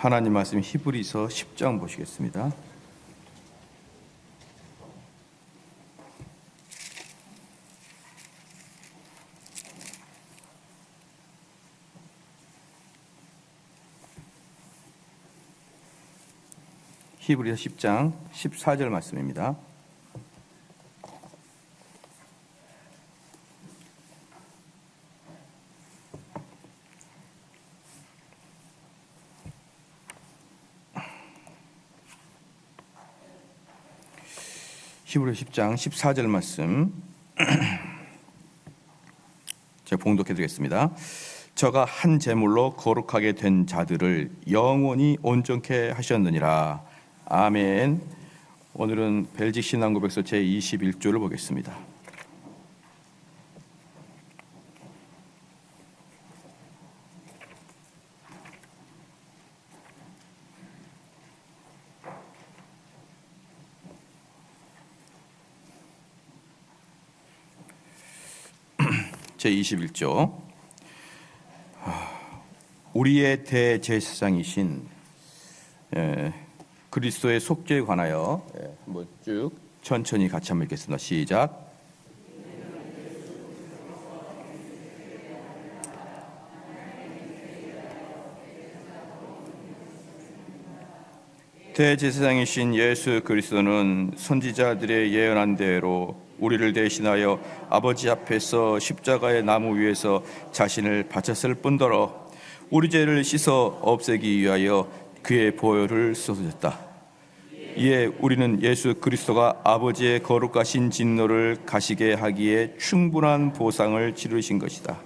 하나님 말씀 히브리서 10장 보시겠습니다. 히브리서 10장 14절 말씀입니다. 히브리서 10장 14절 말씀 제가 봉독해 드리겠습니다. 저가 한 제물로 거룩하게 된 자들을 영원히 온전케 하셨느니라. 아멘. 오늘은 벨직 신앙고백서 제21조를 보겠습니다. 제21조. 우리의 대제사장이신 그리스도의 속죄에 관하여 한번 쭉 천천히 같이 한번 읽겠습니다. 시작. 대제사장이신 예수 그리스도는 선지자들의 예언한 대로 우리를 대신하여 아버지 앞에서 십자가의 나무 위에서 자신을 바쳤을 뿐더러 우리 죄를 씻어 없애기 위하여 그의 보혈을 쏟으셨다. 이에 우리는 예수 그리스도가 아버지의 거룩하신 진노를 가시게 하기에 충분한 보상을 치르신 것이다.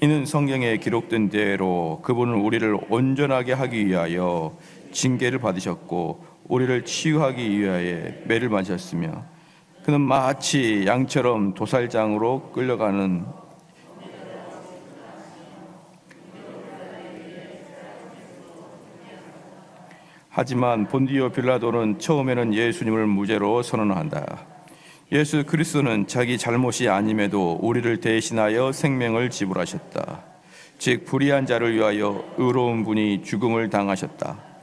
이는 성경에 기록된 대로 그분은 우리를 온전하게 하기 위하여 징계를 받으셨고 우리를 치유하기 위하여 매를 맞으셨으며 그는 마치 양처럼 도살장으로 끌려가는 하지만 본디오 빌라도는 처음에는 예수님을 무죄로 선언한다. 예수 그리스도는 자기 잘못이 아님에도 우리를 대신하여 생명을 지불하셨다. 즉 불의한 자를 위하여 의로운 분이 죽음을 당하셨다.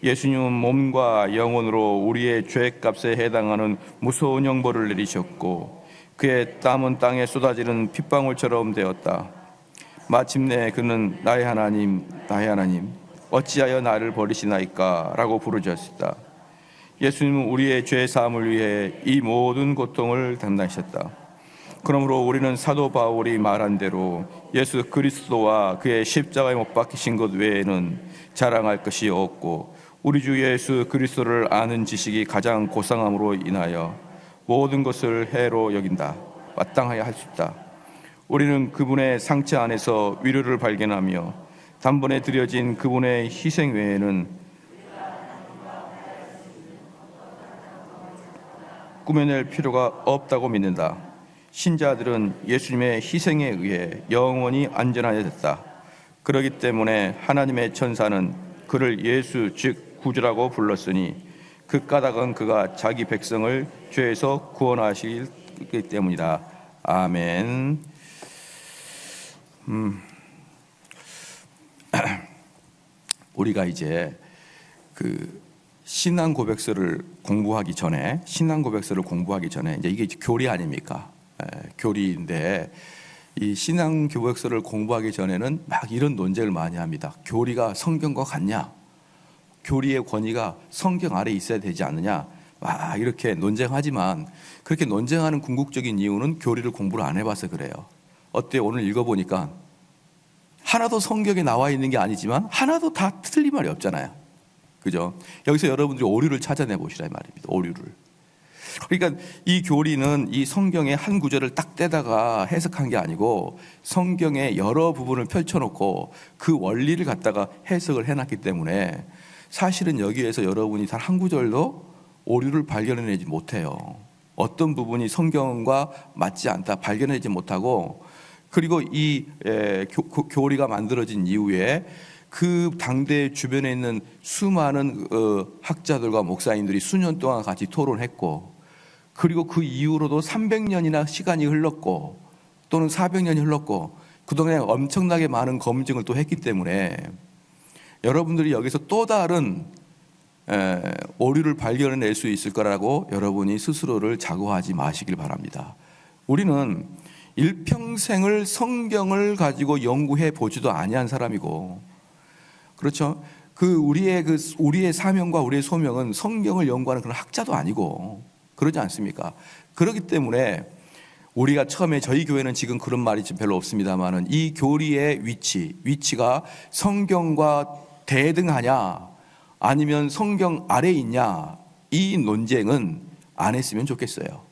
예수님은 몸과 영혼으로 우리의 죄값에 해당하는 무서운 형벌을 내리셨고 그의 땀은 땅에 쏟아지는 핏방울처럼 되었다. 마침내 그는 나의 하나님, 나의 하나님, 어찌하여 나를 버리시나이까? 라고 부르셨다. 예수님은 우리의 죄 사함을 위해 이 모든 고통을 담당하셨다. 그러므로 우리는 사도 바울이 말한 대로 예수 그리스도와 그의 십자가에 못 박히신 것 외에는 자랑할 것이 없고 우리 주 예수 그리스도를 아는 지식이 가장 고상함으로 인하여 모든 것을 해로 여긴다. 마땅하여 할 수 있다. 우리는 그분의 상처 안에서 위로를 발견하며 단번에 드려진 그분의 희생 외에는 꾸며낼 필요가 없다고 믿는다. 신자들은 예수님의 희생에 의해 영원히 안전하게 됐다. 그렇기 때문에 하나님의 천사는 그를 예수 즉 구주라고 불렀으니 그 까닭은 그가 자기 백성을 죄에서 구원하시기 때문이다. 아멘. 우리가 이제 그 신앙 고백서를 공부하기 전에 이제 이게 교리 아닙니까? 교리인데 이 신앙 고백서를 공부하기 전에는 막 이런 논쟁을 많이 합니다. 교리가 성경과 같냐? 교리의 권위가 성경 아래에 있어야 되지 않느냐? 막 이렇게 논쟁하지만 그렇게 논쟁하는 궁극적인 이유는 교리를 공부를 안 해봐서 그래요. 어때요? 오늘 읽어보니까 하나도 성경에 나와 있는 게 아니지만 하나도 다 틀린 말이 없잖아요. 그죠? 여기서 여러분들이 오류를 찾아내 보시라 이 말입니다. 오류를. 그러니까 이 교리는 이 성경의 한 구절을 딱 떼다가 해석한 게 아니고 성경의 여러 부분을 펼쳐놓고 그 원리를 갖다가 해석을 해놨기 때문에 사실은 여기에서 여러분이 단 한 구절도 오류를 발견해내지 못해요. 어떤 부분이 성경과 맞지 않다 발견하지 못하고 그리고 이 교리가 만들어진 이후에 그 당대 주변에 있는 수많은 학자들과 목사님들이 수년 동안 같이 토론했고 그리고 그 이후로도 300년이나 시간이 흘렀고 또는 400년이 흘렀고 그동안에 엄청나게 많은 검증을 또 했기 때문에 여러분들이 여기서 또 다른 오류를 발견해낼 수 있을 거라고 여러분이 스스로를 자고하지 마시길 바랍니다. 우리는 일평생을 성경을 가지고 연구해 보지도 아니한 사람이고, 그렇죠? 우리의 사명과 우리의 소명은 성경을 연구하는 그런 학자도 아니고 그러지 않습니까? 그렇기 때문에 우리가 처음에 저희 교회는 지금 그런 말이 별로 없습니다만은 이 교리의 위치가 성경과 대등하냐 아니면 성경 아래에 있냐, 이 논쟁은 안 했으면 좋겠어요.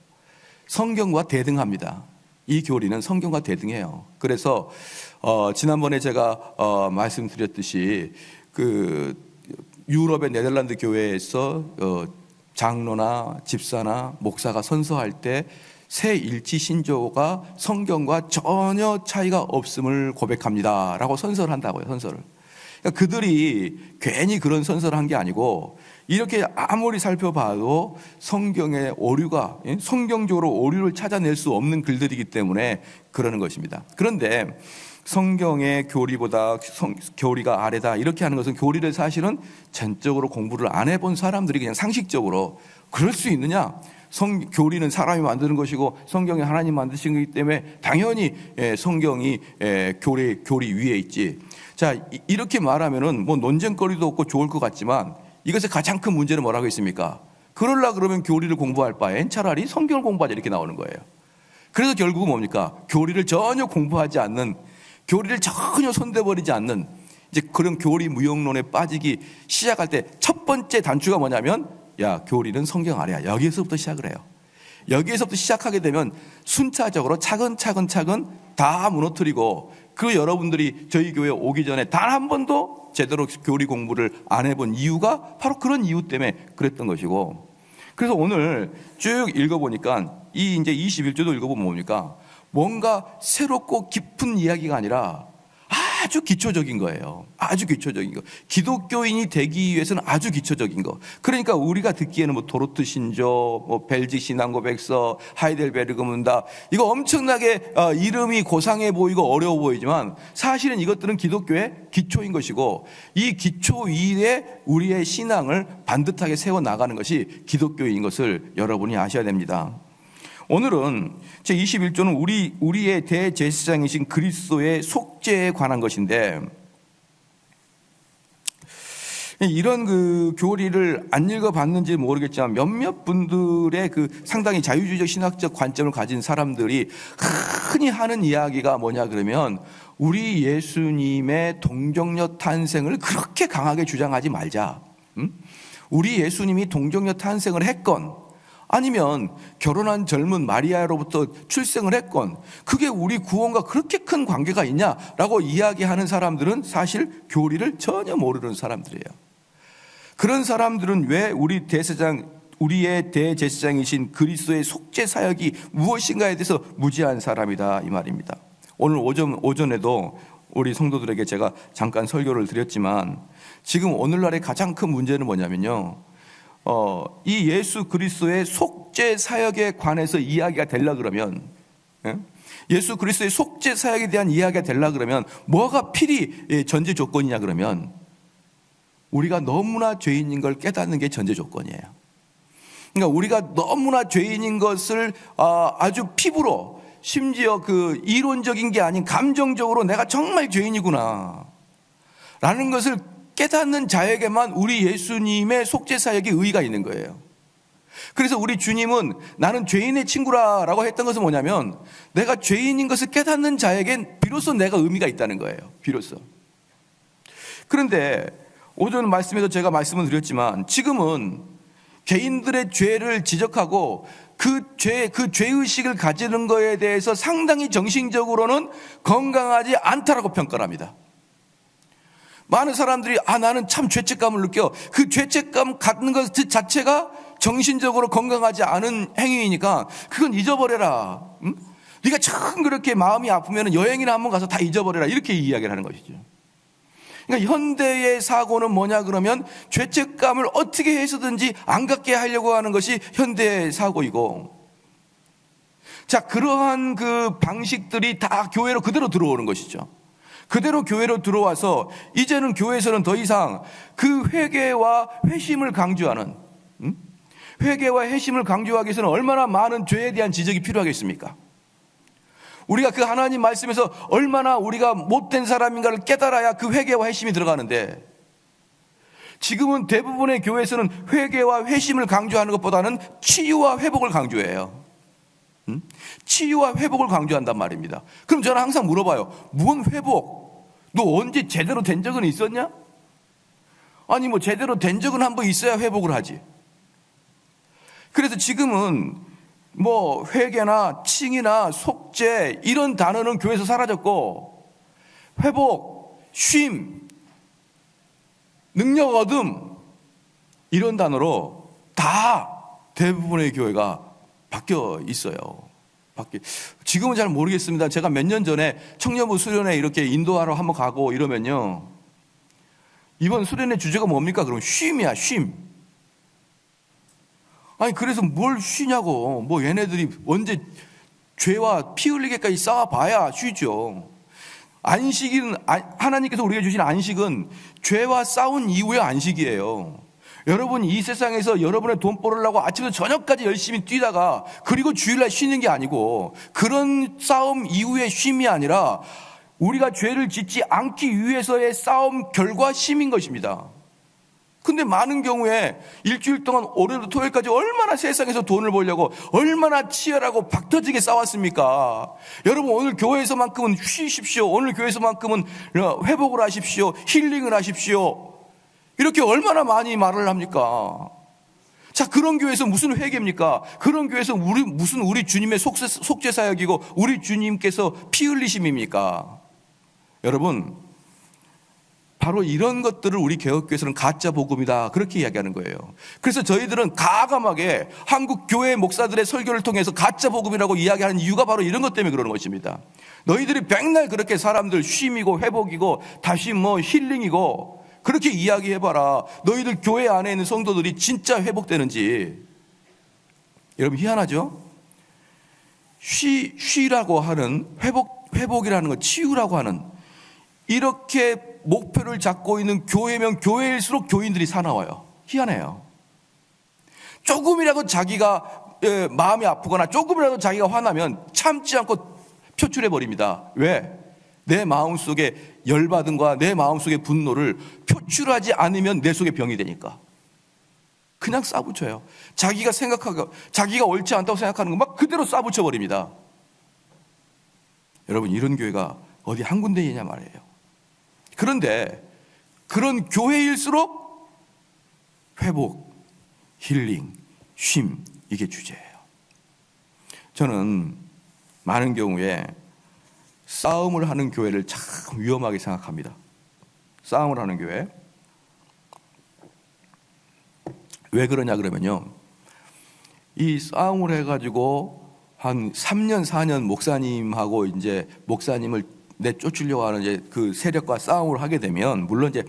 성경과 대등합니다. 이 교리는 성경과 대등해요. 그래서 지난번에 제가 말씀드렸듯이 그 유럽의 네덜란드 교회에서 장로나 집사나 목사가 선서할 때 새 일치 신조가 성경과 전혀 차이가 없음을 고백합니다 라고 선서를 한다고요. 선서를. 그러니까 그들이 괜히 그런 선서를 한 게 아니고, 이렇게 아무리 살펴봐도 성경의 오류가, 성경적으로 오류를 찾아낼 수 없는 글들이기 때문에 그러는 것입니다. 그런데 성경의 교리보다 교리가 아래다 이렇게 하는 것은, 교리를 사실은 전적으로 공부를 안 해본 사람들이 그냥 상식적으로 그럴 수 있느냐, 교리는 사람이 만드는 것이고 성경이 하나님 만드신 것이기 때문에 당연히 성경이 교리 위에 있지. 자, 이렇게 말하면은 뭐 논쟁거리도 없고 좋을 것 같지만, 이것의 가장 큰 문제는 뭐라고 있습니까? 그러려 그러면 교리를 공부할 바엔 차라리 성경을 공부하자 이렇게 나오는 거예요. 그래서 결국은 뭡니까? 교리를 전혀 공부하지 않는, 교리를 전혀 손대버리지 않는, 이제 그런 교리 무용론에 빠지기 시작할 때 첫 번째 단추가 뭐냐면, 야, 교리는 성경 아래야. 여기에서부터 시작을 해요. 여기에서부터 시작하게 되면 순차적으로 차근차근 다 무너뜨리고, 그 여러분들이 저희 교회에 오기 전에 단 한 번도 제대로 교리 공부를 안 해본 이유가 바로 그런 이유 때문에 그랬던 것이고, 그래서 오늘 쭉 읽어보니까 이 이제 21조도 읽어보면 뭡니까? 뭔가 새롭고 깊은 이야기가 아니라 아주 기초적인 거예요. 아주 기초적인 거. 기독교인이 되기 위해서는 아주 기초적인 거. 그러니까 우리가 듣기에는 뭐 도르트 신조, 뭐 벨직 신앙고백서, 하이델베르그 문답, 이거 엄청나게 이름이 고상해 보이고 어려워 보이지만 사실은 이것들은 기독교의 기초인 것이고, 이 기초 위에 우리의 신앙을 반듯하게 세워 나가는 것이 기독교인 것을 여러분이 아셔야 됩니다. 오늘은 제21조는 우리의 대제사장이신 그리스도의 속죄에 관한 것인데, 이런 그 교리를 안 읽어봤는지 모르겠지만 몇몇 분들의 그 상당히 자유주의적 신학적 관점을 가진 사람들이 흔히 하는 이야기가 뭐냐 그러면, 우리 예수님의 동정녀 탄생을 그렇게 강하게 주장하지 말자. 우리 예수님이 동정녀 탄생을 했건 아니면 결혼한 젊은 마리아로부터 출생을 했건 그게 우리 구원과 그렇게 큰 관계가 있냐라고 이야기하는 사람들은 사실 교리를 전혀 모르는 사람들이에요. 그런 사람들은 왜 우리의 대제사장이신 그리스도의 속죄 사역이 무엇인가에 대해서 무지한 사람이다 이 말입니다. 오늘 오전에도 우리 성도들에게 제가 잠깐 설교를 드렸지만, 지금 오늘날의 가장 큰 문제는 뭐냐면요, 이 예수 그리스도의 속죄 사역에 관해서 이야기가 되려 그러면, 예수 그리스도의 속죄 사역에 대한 이야기가 되려 그러면 뭐가 필히 전제 조건이냐 그러면, 우리가 너무나 죄인인 걸 깨닫는 게 전제 조건이에요. 그러니까 우리가 너무나 죄인인 것을 아주 피부로, 심지어 그 이론적인 게 아닌 감정적으로 내가 정말 죄인이구나 라는 것을 깨닫는 자에게만 우리 예수님의 속죄 사역에 의의가 있는 거예요. 그래서 우리 주님은 나는 죄인의 친구라 라고 했던 것은 뭐냐면, 내가 죄인인 것을 깨닫는 자에겐 비로소 내가 의미가 있다는 거예요. 비로소. 그런데 오전 말씀에도 제가 말씀을 드렸지만, 지금은 개인들의 죄를 지적하고 그 죄의식을 가지는 것에 대해서 상당히 정신적으로는 건강하지 않다라고 평가를 합니다. 많은 사람들이 나는 참 죄책감을 느껴. 그 죄책감 갖는 것 자체가 정신적으로 건강하지 않은 행위이니까 그건 잊어버려라. 응? 네가 참 그렇게 마음이 아프면 여행이나 한번 가서 다 잊어버려라. 이렇게 이야기를 하는 것이죠. 그러니까 현대의 사고는 뭐냐 그러면, 죄책감을 어떻게 해서든지 안 갖게 하려고 하는 것이 현대의 사고이고, 자, 그러한 그 방식들이 다 교회로 그대로 들어오는 것이죠. 그대로 교회로 들어와서 이제는 교회에서는 더 이상 그 회개와 회심을 강조하는, 회개와 회심을 강조하기 위해서는 얼마나 많은 죄에 대한 지적이 필요하겠습니까? 우리가 그 하나님 말씀에서 얼마나 우리가 못된 사람인가를 깨달아야 그 회개와 회심이 들어가는데, 지금은 대부분의 교회에서는 회개와 회심을 강조하는 것보다는 치유와 회복을 강조해요. 치유와 회복을 강조한단 말입니다. 그럼 저는 항상 물어봐요. 무슨 회복? 너 언제 제대로 된 적은 있었냐? 아니 뭐 제대로 된 적은 한번 있어야 회복을 하지. 그래서 지금은 뭐 회개나 칭이나 속죄 이런 단어는 교회에서 사라졌고, 회복, 쉼, 능력 얻음 이런 단어로 다 대부분의 교회가 바뀌어 있어요. 지금은 잘 모르겠습니다. 제가 몇 년 전에 청년부 수련회 이렇게 인도하러 한번 가고 이러면요, 이번 수련회 주제가 뭡니까? 그럼 쉼이야, 쉼. 아니 그래서 뭘 쉬냐고. 뭐 얘네들이 언제 죄와 피 흘리게까지 싸워봐야 쉬죠. 안식은, 하나님께서 우리에게 주신 안식은 죄와 싸운 이후의 안식이에요. 여러분 이 세상에서 여러분의 돈 벌으려고 아침부터 저녁까지 열심히 뛰다가 그리고 주일날 쉬는 게 아니고, 그런 싸움 이후의 쉼이 아니라 우리가 죄를 짓지 않기 위해서의 싸움 결과 쉼인 것입니다. 근데 많은 경우에 일주일 동안 월요일부터 토요일까지 얼마나 세상에서 돈을 벌려고 얼마나 치열하고 박터지게 싸웠습니까? 여러분 오늘 교회에서만큼은 쉬십시오. 오늘 교회에서만큼은 회복을 하십시오. 힐링을 하십시오. 이렇게 얼마나 많이 말을 합니까? 자, 그런 교회에서 무슨 회개입니까? 그런 교회에서 무슨 우리 주님의 속죄 사역이고 우리 주님께서 피 흘리심입니까? 여러분, 바로 이런 것들을 우리 개혁교회에서는 가짜 복음이다, 그렇게 이야기하는 거예요. 그래서 저희들은 가감하게 한국 교회 목사들의 설교를 통해서 가짜 복음이라고 이야기하는 이유가 바로 이런 것 때문에 그러는 것입니다. 너희들이 맨날 그렇게 사람들 쉼이고 회복이고 다시 뭐 힐링이고 그렇게 이야기해봐라. 너희들 교회 안에 있는 성도들이 진짜 회복되는지. 여러분 희한하죠? 쉬라고 하는 회복이라는 것, 치유라고 하는 이렇게 목표를 잡고 있는 교회면 교회일수록 교인들이 사나워요. 희한해요. 조금이라도 자기가 마음이 아프거나 조금이라도 자기가 화나면 참지 않고 표출해버립니다. 왜? 내 마음속에 열받은 거와 내 마음속의 분노를 표출하지 않으면 내 속에 병이 되니까 그냥 싸붙여요. 자기가 생각하고 자기가 옳지 않다고 생각하는 거 막 그대로 싸붙여버립니다. 여러분 이런 교회가 어디 한 군데이냐 말이에요. 그런데 그런 교회일수록 회복, 힐링, 쉼, 이게 주제예요. 저는 많은 경우에 싸움을 하는 교회를 참 위험하게 생각합니다. 싸움을 하는 교회. 왜 그러냐 그러면요, 이 싸움을 해가지고 한 3년 4년 목사님하고 이제 목사님을 내쫓으려고 하는 이제 그 세력과 싸움을 하게 되면, 물론 이제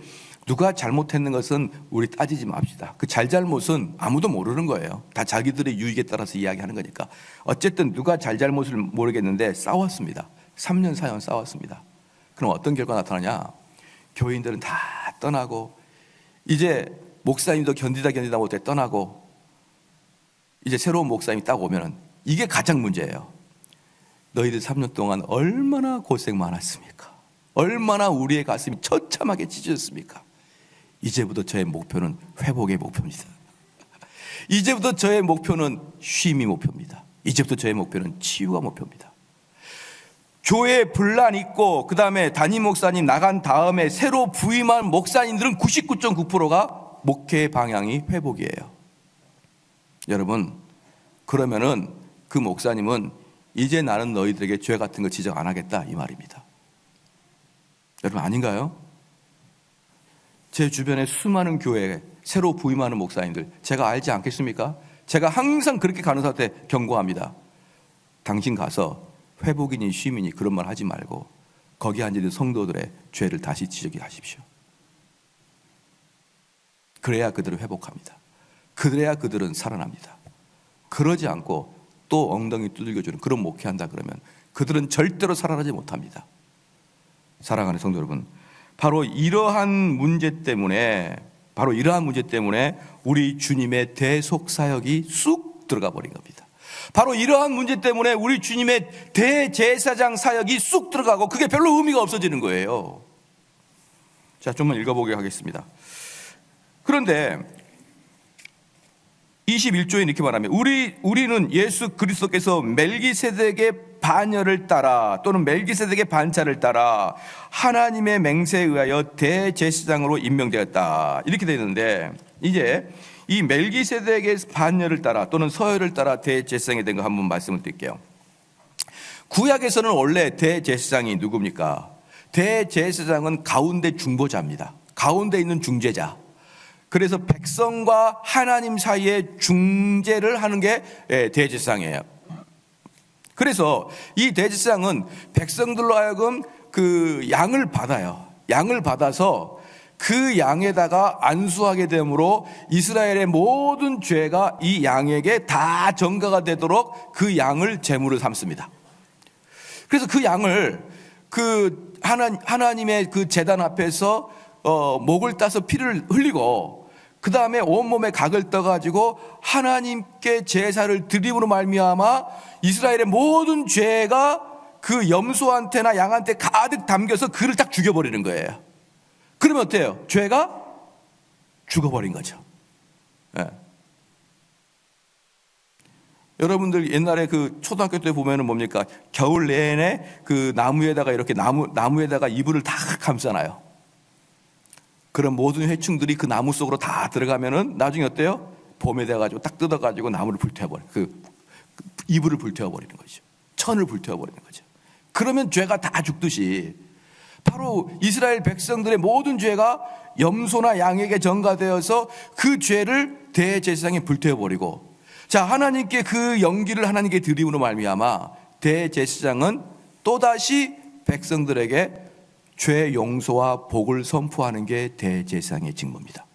누가 잘못했는 것은 우리 따지지 맙시다. 그 잘잘못은 아무도 모르는 거예요. 다 자기들의 유익에 따라서 이야기하는 거니까. 어쨌든 누가 잘잘못을 모르겠는데 싸웠습니다. 3년 4년 싸웠습니다. 그럼 어떤 결과 나타나냐? 교인들은 다 떠나고 이제 목사님도 견디다 못해 떠나고 이제 새로운 목사님이 딱 오면은 이게 가장 문제예요. 너희들 3년 동안 얼마나 고생 많았습니까? 얼마나 우리의 가슴이 처참하게 찢어졌습니까? 이제부터 저의 목표는 회복의 목표입니다. 이제부터 저의 목표는 쉼이 목표입니다. 이제부터 저의 목표는 치유가 목표입니다. 교회에 분란 있고 그 다음에 담임 목사님 나간 다음에 새로 부임한 목사님들은 99.9%가 목회의 방향이 회복이에요. 여러분, 그러면은 그 목사님은 이제 나는 너희들에게 죄 같은 거 지적 안 하겠다, 이 말입니다. 여러분 아닌가요? 제 주변에 수많은 교회에 새로 부임하는 목사님들 제가 알지 않겠습니까? 제가 항상 그렇게 간호사한테 경고합니다. 당신 가서 회복이니 쉼이니 그런 말 하지 말고 거기 앉아있는 성도들의 죄를 다시 지적하십시오. 그래야 그들은 회복합니다. 그래야 그들은 살아납니다. 그러지 않고 또 엉덩이 두들겨주는 그런 목회한다 그러면 그들은 절대로 살아나지 못합니다. 사랑하는 성도 여러분, 바로 이러한 문제 때문에 우리 주님의 대속사역이 쑥 들어가 버린 겁니다. 바로 이러한 문제 때문에 우리 주님의 대제사장 사역이 쑥 들어가고 그게 별로 의미가 없어지는 거예요. 자, 좀만 읽어보게 하겠습니다. 그런데 21조에 이렇게 말하면 우리는 예수 그리스도께서 멜기세덱의 반열을 따라 또는 멜기세덱의 반차를 따라 하나님의 맹세에 의하여 대제사장으로 임명되었다, 이렇게 되어 있는데, 이제 이 멜기세덱의 반열을 따라 또는 서열을 따라 대제사장이 된 거 한번 말씀을 드릴게요. 구약에서는 원래 대제사장이 누굽니까? 대제사장은 가운데 중보자입니다. 가운데 있는 중재자. 그래서 백성과 하나님 사이에 중재를 하는 게 대제사장이에요. 그래서 이 대제사장은 백성들로 하여금 그 양을 받아요. 양을 받아서 그 양에다가 안수하게 되므로 이스라엘의 모든 죄가 이 양에게 다 전가가 되도록 그 양을 제물을 삼습니다. 그래서 그 양을 그 하나님의 그 제단 앞에서 목을 따서 피를 흘리고 그 다음에 온몸에 각을 떠가지고 하나님께 제사를 드림으로 말미암아 이스라엘의 모든 죄가 그 염소한테나 양한테 가득 담겨서 그를 딱 죽여버리는 거예요. 그러면 어때요? 죄가 죽어버린 거죠. 네. 여러분들 옛날에 그 초등학교 때 보면은 뭡니까? 겨울 내내 그 나무에다가 이렇게 나무에다가 이불을 다 감싸놔요. 그런 모든 해충들이 그 나무 속으로 다 들어가면은 나중에 어때요? 봄에 돼가지고 딱 뜯어가지고 나무를 불태워버려. 그 이불을 불태워버리는 거죠. 천을 불태워버리는 거죠. 그러면 죄가 다 죽듯이 바로 이스라엘 백성들의 모든 죄가 염소나 양에게 전가되어서 그 죄를 대제사장에 불태워버리고, 자, 하나님께 그 연기를 하나님께 드림으로 말미암아 대제사장은 또다시 백성들에게 죄 용서와 복을 선포하는 게 대제사장의 직무입니다.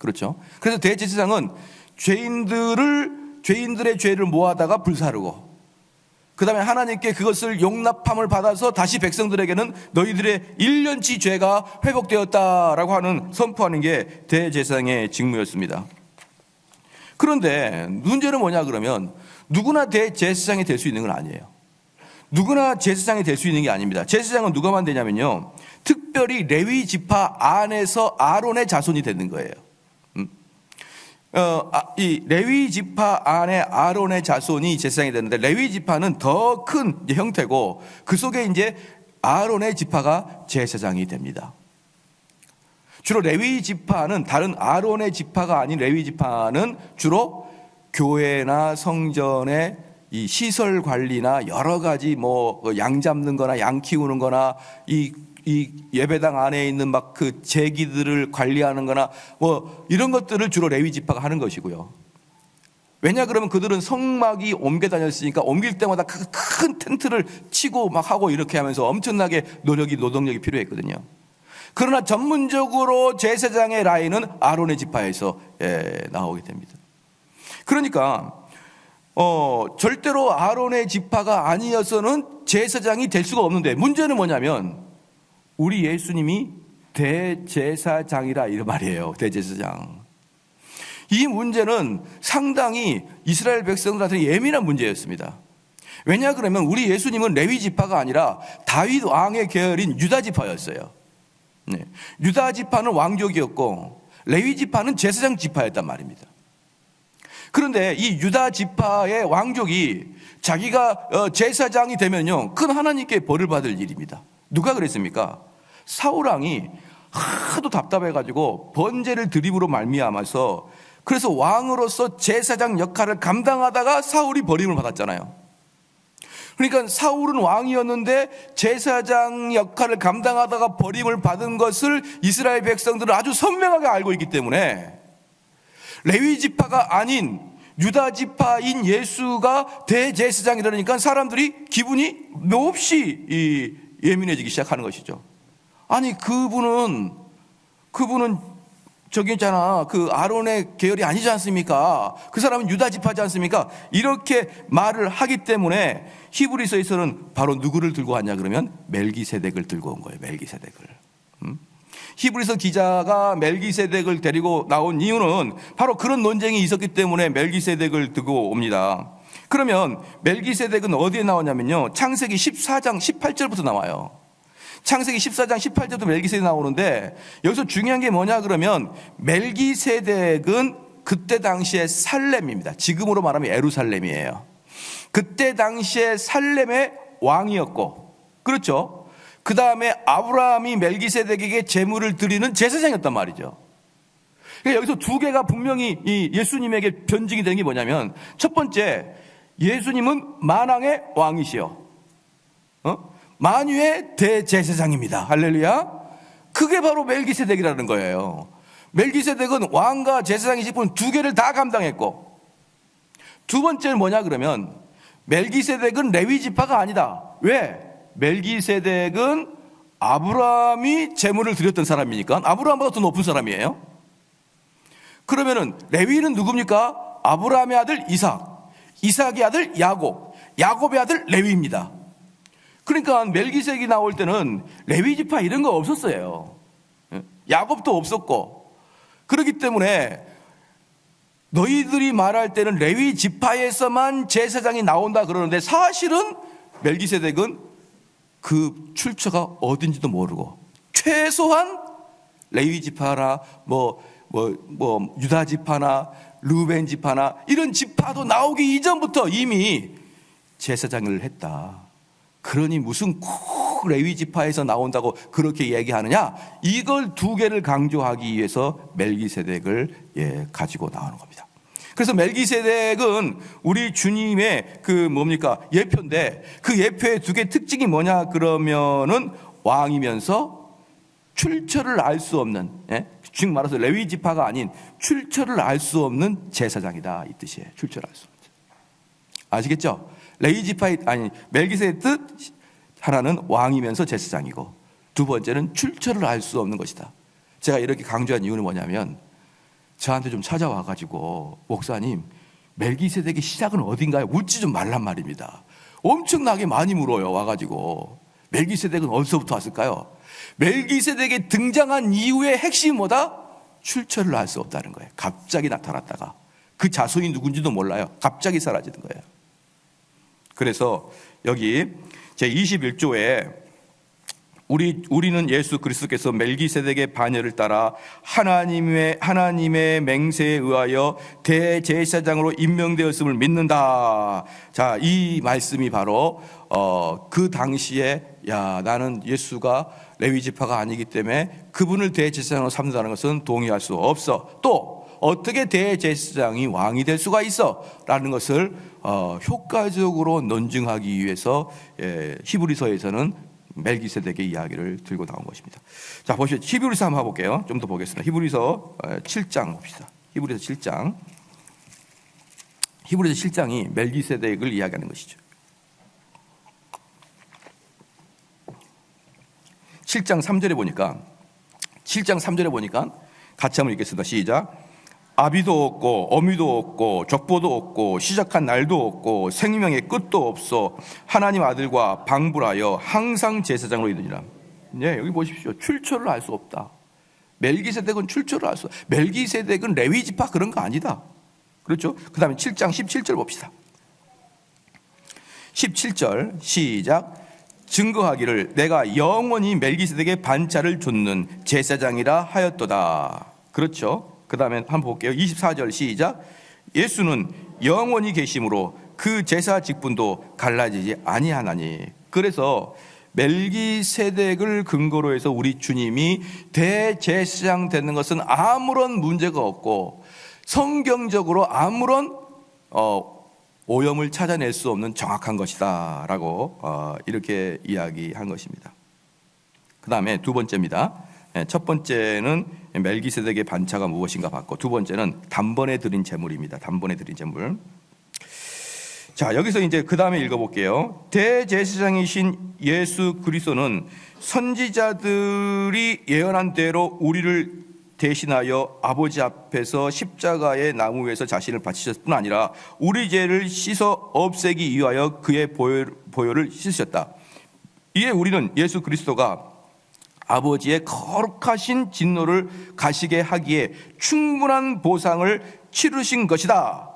그렇죠? 그래서 대제사장은 죄인들의 죄를 모아다가 불사르고, 그 다음에 하나님께 그것을 용납함을 받아서 다시 백성들에게는 너희들의 1년치 죄가 회복되었다라고 하는 선포하는 게 대제사장의 직무였습니다. 그런데 문제는 뭐냐 그러면 누구나 대제사장이 될 수 있는 건 아니에요. 누구나 제사장이 될 수 있는 게 아닙니다. 제사장은 누가만 되냐면요, 특별히 레위 지파 안에서 아론의 자손이 되는 거예요. 이 레위 지파 안에 아론의 자손이 제사장이 되는데, 레위 지파는 더 큰 형태고 그 속에 이제 아론의 지파가 제사장이 됩니다. 주로 레위 지파는, 다른 아론의 지파가 아닌 레위 지파는 주로 교회나 성전의 이 시설 관리나 여러 가지 뭐 양 잡는 거나 양 키우는 거나 이 예배당 안에 있는 막 그 제기들을 관리하는 거나 뭐 이런 것들을 주로 레위 지파가 하는 것이고요. 왜냐 그러면 그들은 성막이 옮겨 다녔으니까 옮길 때마다 큰 텐트를 치고 막 하고 이렇게 하면서 엄청나게 노동력이 필요했거든요. 그러나 전문적으로 제사장의 라인은 아론의 지파에서 나오게 됩니다. 그러니까 절대로 아론의 지파가 아니어서는 제사장이 될 수가 없는데, 문제는 뭐냐면 우리 예수님이 대제사장이라 이 말이에요. 대제사장. 이 문제는 상당히 이스라엘 백성들한테 예민한 문제였습니다. 왜냐 그러면 우리 예수님은 레위 지파가 아니라 다윗 왕의 계열인 유다 지파였어요. 네. 유다 지파는 왕족이었고 레위 지파는 제사장 지파였단 말입니다. 그런데 이 유다 지파의 왕족이 자기가 제사장이 되면요, 큰 하나님께 벌을 받을 일입니다. 누가 그랬습니까? 사울왕이 하도 답답해가지고 번제를 드림으로 말미암아서, 그래서 왕으로서 제사장 역할을 감당하다가 사울이 버림을 받았잖아요. 그러니까 사울은 왕이었는데 제사장 역할을 감당하다가 버림을 받은 것을 이스라엘 백성들은 아주 선명하게 알고 있기 때문에 레위 지파가 아닌 유다 지파인 예수가 대제사장이라니까 사람들이 기분이 몹시 예민해지기 시작하는 것이죠. 아니 그분은 저기 있잖아, 그 아론의 계열이 아니지 않습니까? 그 사람은 유다 지파지 않습니까? 이렇게 말을 하기 때문에 히브리서에서는 바로 누구를 들고 왔냐 그러면 멜기세덱을 들고 온 거예요. 멜기세덱을. 히브리서 기자가 멜기세덱을 데리고 나온 이유는 바로 그런 논쟁이 있었기 때문에 멜기세덱을 들고 옵니다. 그러면 멜기세덱은 어디에 나오냐면요, 창세기 14장 18절부터 나와요. 창세기 14장 18절도 멜기세덱 나오는데, 여기서 중요한 게 뭐냐 그러면 멜기세덱은 그때 당시에 살렘입니다. 지금으로 말하면 예루살렘이에요. 그때 당시에 살렘의 왕이었고, 그렇죠? 그 다음에 아브라함이 멜기세덱에게 제물을 드리는 제사장이었단 말이죠. 그러니까 여기서 두 개가 분명히 이 예수님에게 변증이 되는 게 뭐냐면, 첫 번째, 예수님은 만왕의 왕이시요, 만유의 대제사장입니다. 할렐루야. 그게 바로 멜기세덱이라는 거예요. 멜기세덱은 왕과 제사장이 뿐 두 개를 다 감당했고, 두 번째는 뭐냐 그러면 멜기세덱은 레위 지파가 아니다. 왜? 멜기세덱은 아브라함이 제물을 드렸던 사람이니까 아브라함보다 더 높은 사람이에요. 그러면은 레위는 누굽니까? 아브라함의 아들 이삭, 이삭의 아들 야곱, 야곱의 아들 레위입니다. 그러니까 멜기세덱이 나올 때는 레위 지파 이런 거 없었어요. 야곱도 없었고. 그렇기 때문에 너희들이 말할 때는 레위 지파에서만 제사장이 나온다 그러는데, 사실은 멜기세덱은 그 출처가 어딘지도 모르고 최소한 레위 지파나 유다 지파나 르벤 지파나 이런 지파도 나오기 이전부터 이미 제사장을 했다. 그러니 무슨 꼭 레위 지파에서 나온다고 그렇게 얘기하느냐? 이걸 두 개를 강조하기 위해서 멜기세덱을 가지고 나오는 겁니다. 그래서 멜기세덱은 우리 주님의 예표인데, 그 예표의 두 개 특징이 뭐냐 그러면은 왕이면서 출처를 알 수 없는, 즉 말해서 레위 지파가 아닌 출처를 알 수 없는 제사장이다, 이 뜻이에요. 출처를 알 수 없는. 아시겠죠? 레위 지파의 멜기세덱 뜻 하나는 왕이면서 제사장이고, 두 번째는 출처를 알 수 없는 것이다. 제가 이렇게 강조한 이유는 뭐냐면, 저한테 좀 찾아와가지고 목사님, 멜기세덱의 시작은 어딘가요? 묻지 좀 말란 말입니다. 엄청나게 많이 물어요. 와가지고 멜기세덱은 어디서부터 왔을까요? 멜기세덱이 등장한 이유의 핵심이 뭐다? 출처를 알 수 없다는 거예요. 갑자기 나타났다가 그 자손이 누군지도 몰라요. 갑자기 사라지는 거예요. 그래서 여기 제21조에 우리는 예수 그리스도께서 멜기세덱의 반열을 따라 하나님의 맹세에 의하여 대제사장으로 임명되었음을 믿는다. 자, 이 말씀이 바로 그 당시에 나는 예수가 레위 지파가 아니기 때문에 그분을 대제사장으로 삼는다는 것은 동의할 수 없어. 또 어떻게 대제사장이 왕이 될 수가 있어? 라는 것을 효과적으로 논증하기 위해서 히브리서에서는 멜기세덱의 이야기를 들고 나온 것입니다. 자, 보시죠. 히브리서 한번 볼게요. 좀 더 보겠습니다. 히브리서 7장 봅시다. 히브리서 7장. 히브리서 7장이 멜기세덱을 이야기하는 것이죠. 7장 3절에 보니까 같이 한번 읽겠습니다. 시작. 아비도 없고 어미도 없고 족보도 없고 시작한 날도 없고 생명의 끝도 없어 하나님 아들과 방불하여 항상 제사장으로 이르니라. 여기 보십시오. 출처를 알 수 없다. 멜기세덱은 출처를 알 수 없다. 멜기세덱은 레위 지파 그런 거 아니다. 그렇죠? 그 다음에 7장 17절 봅시다. 17절 시작. 증거하기를 내가 영원히 멜기세덱의 반차를 좇는 제사장이라 하였도다. 그렇죠? 그 다음에 한번 볼게요. 24절 시작. 예수는 영원히 계심으로 그 제사 직분도 갈라지지 아니하나니. 그래서 멜기세덱을 근거로 해서 우리 주님이 대제사장 되는 것은 아무런 문제가 없고 성경적으로 아무런 오염을 찾아낼 수 없는 정확한 것이다 라고 이렇게 이야기한 것입니다. 그 다음에 두 번째입니다. 첫 번째는 멜기세덱의 반차가 무엇인가 봤고, 두 번째는 단번에 드린 제물입니다. 단번에 드린 제물. 자, 여기서 이제 그 다음에 읽어볼게요. 대제사장이신 예수 그리스도는 선지자들이 예언한 대로 우리를 대신하여 아버지 앞에서 십자가의 나무 위에서 자신을 바치셨을 뿐 아니라 우리 죄를 씻어 없애기 위하여 그의 보혈을 씻으셨다. 이에 우리는 예수 그리스도가 아버지의 거룩하신 진노를 가시게 하기에 충분한 보상을 치르신 것이다.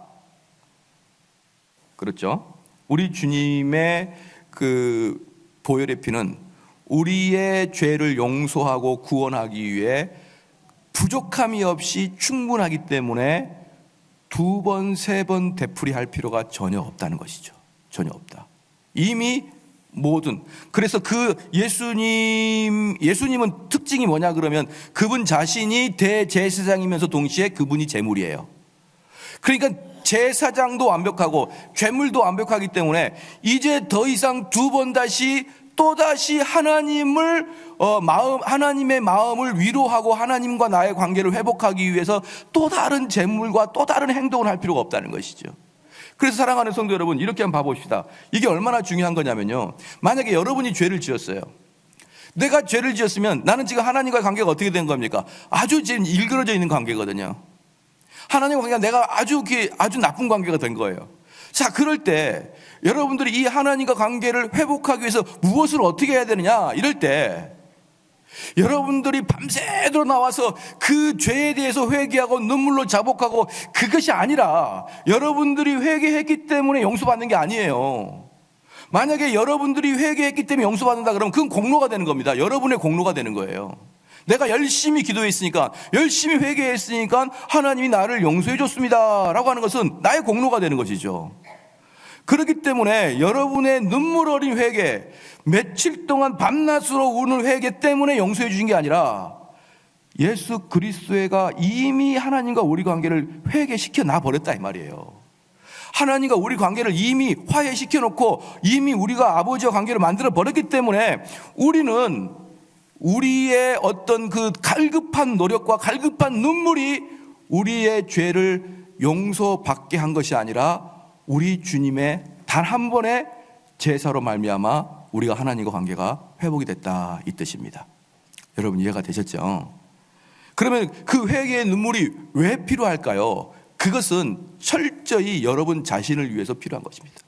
그렇죠? 우리 주님의 그 보혈의 피는 우리의 죄를 용서하고 구원하기 위해 부족함이 없이 충분하기 때문에 2번, 3번 되풀이할 필요가 전혀 없다는 것이죠. 전혀 없다. 이미 모든, 그래서 그 예수님은 특징이 뭐냐 그러면 그분 자신이 대제사장이면서 동시에 그분이 제물이에요. 그러니까 제사장도 완벽하고 제물도 완벽하기 때문에 이제 더 이상 2번 다시 또다시 하나님의 마음을 위로하고 하나님과 나의 관계를 회복하기 위해서 또 다른 제물과 또 다른 행동을 할 필요가 없다는 것이죠. 그래서 사랑하는 성도 여러분, 이렇게 한번 봐봅시다. 이게 얼마나 중요한 거냐면요, 만약에 여러분이 죄를 지었어요. 내가 죄를 지었으면 나는 지금 하나님과의 관계가 어떻게 된 겁니까? 아주 지금 일그러져 있는 관계거든요. 하나님과 관계가 내가 아주 나쁜 관계가 된 거예요. 자, 그럴 때 여러분들이 이 하나님과 관계를 회복하기 위해서 무엇을 어떻게 해야 되느냐, 이럴 때 여러분들이 밤새도록 나와서 그 죄에 대해서 회개하고 눈물로 자복하고, 그것이 아니라 여러분들이 회개했기 때문에 용서받는 게 아니에요. 만약에 여러분들이 회개했기 때문에 용서받는다 그러면 그건 공로가 되는 겁니다. 여러분의 공로가 되는 거예요. 내가 열심히 기도했으니까, 열심히 회개했으니까 하나님이 나를 용서해 줬습니다 라고 하는 것은 나의 공로가 되는 것이죠. 그렇기 때문에 여러분의 눈물 어린 회개, 며칠 동안 밤낮으로 우는 회개 때문에 용서해 주신 게 아니라 예수 그리스도가 이미 하나님과 우리 관계를 회개시켜 놔 버렸다 이 말이에요. 하나님과 우리 관계를 이미 화해시켜 놓고 이미 우리가 아버지와 관계를 만들어 버렸기 때문에 우리는 우리의 어떤 그 갈급한 노력과 갈급한 눈물이 우리의 죄를 용서받게 한 것이 아니라 우리 주님의 단 한 번의 제사로 말미암아 우리가 하나님과 관계가 회복이 됐다, 이 뜻입니다. 여러분 이해가 되셨죠? 그러면 그 회개의 눈물이 왜 필요할까요? 그것은 철저히 여러분 자신을 위해서 필요한 것입니다.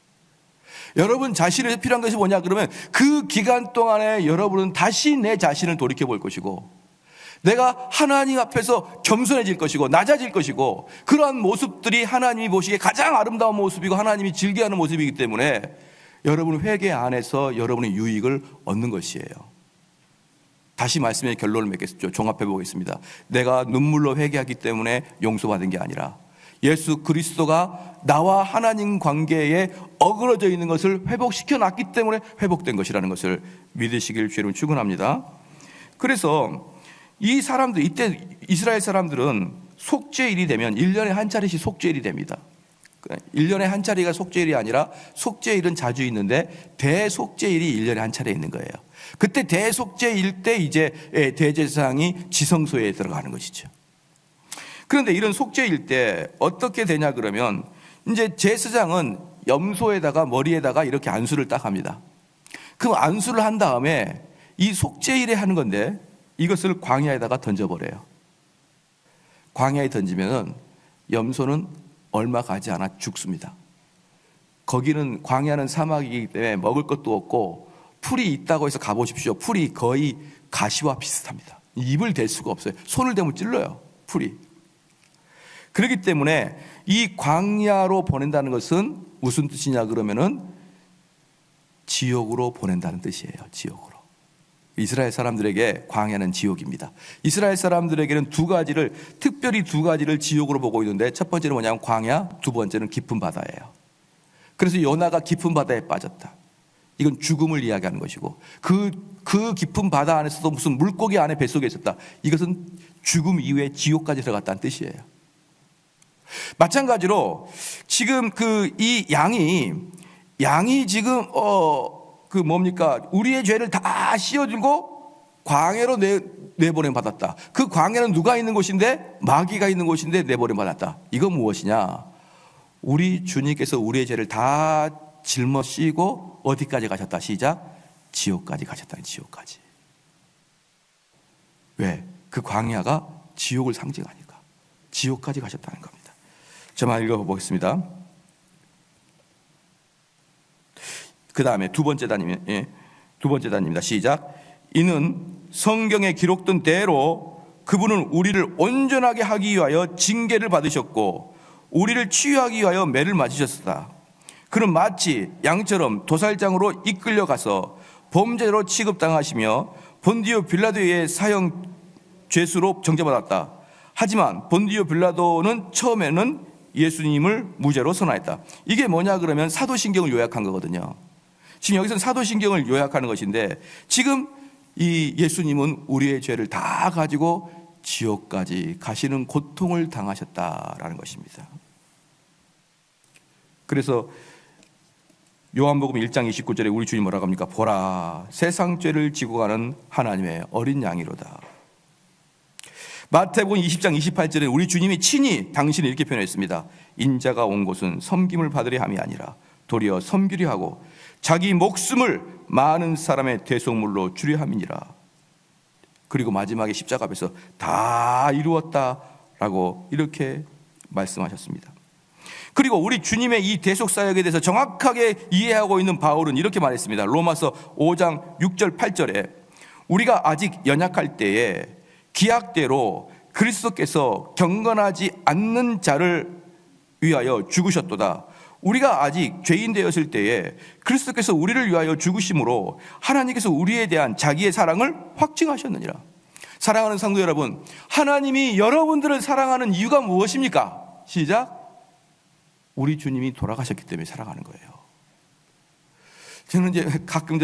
여러분 자신을 위해서 필요한 것이 뭐냐 그러면 그 기간 동안에 여러분은 다시 내 자신을 돌이켜 볼 것이고, 내가 하나님 앞에서 겸손해질 것이고 낮아질 것이고, 그러한 모습들이 하나님이 보시기에 가장 아름다운 모습이고 하나님이 즐겨하는 모습이기 때문에 여러분 회개 안에서 여러분의 유익을 얻는 것이에요. 다시 말씀의 결론을 맺겠습니다. 종합해 보겠습니다. 내가 눈물로 회개하기 때문에 용서받은 게 아니라 예수 그리스도가 나와 하나님 관계에 어그러져 있는 것을 회복시켜 놨기 때문에 회복된 것이라는 것을 믿으시길 주로 축원합니다. 그래서 이 사람들, 이때 이스라엘 사람들은 속죄일이 되면 1년에 한 차례씩 속죄일이 됩니다. 1년에 한 차례가 속죄일이 아니라 속죄일은 자주 있는데 대속죄일이 1년에 한 차례 있는 거예요. 그때 대속죄일 때 이제 대제사장이 지성소에 들어가는 것이죠. 그런데 이런 속죄일 때 어떻게 되냐 그러면 이제 제사장은 염소에다가 머리에다가 이렇게 안수를 딱 합니다. 그럼 안수를 한 다음에 이 속죄일에 하는 건데 이것을 광야에다가 던져버려요. 광야에 던지면은 염소는 얼마 가지 않아 죽습니다. 거기는, 광야는 사막이기 때문에 먹을 것도 없고 풀이 있다고 해서 가보십시오. 풀이 거의 가시와 비슷합니다. 입을 댈 수가 없어요. 손을 대면 찔러요, 풀이. 그렇기 때문에 이 광야로 보낸다는 것은 무슨 뜻이냐 그러면은 지옥으로 보낸다는 뜻이에요. 지옥으로. 이스라엘 사람들에게 광야는 지옥입니다. 이스라엘 사람들에게는 특별히 두 가지를 지옥으로 보고 있는데, 첫 번째는 뭐냐면 광야, 두 번째는 깊은 바다예요. 그래서 요나가 깊은 바다에 빠졌다. 이건 죽음을 이야기하는 것이고, 그 깊은 바다 안에서도 무슨 물고기 안에 뱃속에 있었다. 이것은 죽음 이후에 지옥까지 들어갔다는 뜻이에요. 마찬가지로 지금 이 양이 지금 우리의 죄를 다 씌워들고 광야로 내보냄 받았다. 그 광야는 누가 있는 곳인데? 마귀가 있는 곳인데 내보냄 받았다. 이건 무엇이냐? 우리 주님께서 우리의 죄를 다 짊어지고 어디까지 가셨다? 시작. 지옥까지 가셨다. 지옥까지. 왜? 그 광야가 지옥을 상징하니까 지옥까지 가셨다는 겁니다. 저만 읽어보겠습니다. 그 다음에 두 번째 단입니다. 시작. 이는 성경에 기록된 대로 그분은 우리를 온전하게 하기 위하여 징계를 받으셨고 우리를 치유하기 위하여 매를 맞으셨다. 그는 마치 양처럼 도살장으로 이끌려가서 범죄로 취급당하시며 본디오 빌라도의 사형 죄수로 정죄받았다. 하지만 본디오 빌라도는 처음에는 예수님을 무죄로 선언했다. 이게 뭐냐 그러면 사도신경을 요약한 거거든요. 지금 여기서는 사도신경을 요약하는 것인데 지금 이 예수님은 우리의 죄를 다 가지고 지옥까지 가시는 고통을 당하셨다라는 것입니다. 그래서 요한복음 1장 29절에 우리 주님 뭐라고 합니까? 보라, 세상 죄를 지고 가는 하나님의 어린 양이로다. 마태복음 20장 28절에 우리 주님이 친히 당신을 이렇게 표현했습니다. 인자가 온 곳은 섬김을 받으려 함이 아니라 도리어 섬기려 하고 자기 목숨을 많은 사람의 대속물로 주려 함이니라. 그리고 마지막에 십자가 앞에서 다 이루었다라고 이렇게 말씀하셨습니다. 그리고 우리 주님의 이 대속 사역에 대해서 정확하게 이해하고 있는 바울은 이렇게 말했습니다. 로마서 5장 6절 8절에 우리가 아직 연약할 때에 기약대로 그리스도께서 경건하지 않는 자를 위하여 죽으셨도다. 우리가 아직 죄인 되었을 때에 그리스도께서 우리를 위하여 죽으심으로 하나님께서 우리에 대한 자기의 사랑을 확증하셨느니라. 사랑하는 성도 여러분, 하나님이 여러분들을 사랑하는 이유가 무엇입니까? 시작. 우리 주님이 돌아가셨기 때문에 사랑하는 거예요. 저는 이제 가끔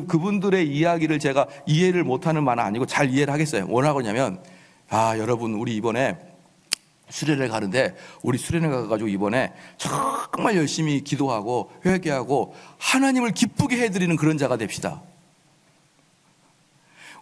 그분들의 이야기를 제가 이해를 못하는 만은 아니고 잘 이해를 하겠어요. 뭐라고 하냐면, 여러분, 우리 이번에 수련회 가는데 우리 수련회 가가지고 이번에 정말 열심히 기도하고 회개하고 하나님을 기쁘게 해드리는 그런 자가 됩시다.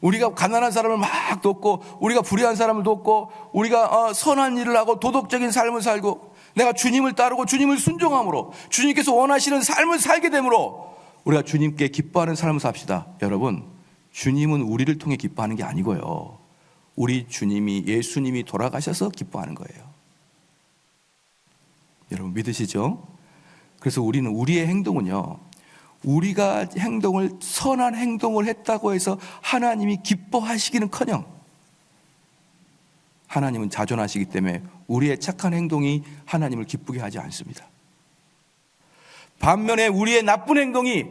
우리가 가난한 사람을 막 돕고 우리가 불의한 사람을 돕고 우리가 선한 일을 하고 도덕적인 삶을 살고 내가 주님을 따르고 주님을 순종함으로 주님께서 원하시는 삶을 살게 되므로 우리가 주님께 기뻐하는 삶을 삽시다. 여러분, 주님은 우리를 통해 기뻐하는 게 아니고요, 우리 주님이 예수님이 돌아가셔서 기뻐하는 거예요. 여러분 믿으시죠? 그래서 우리는 우리의 행동은요, 우리가 선한 행동을 했다고 해서 하나님이 기뻐하시기는커녕 하나님은 자존하시기 때문에 우리의 착한 행동이 하나님을 기쁘게 하지 않습니다. 반면에 우리의 나쁜 행동이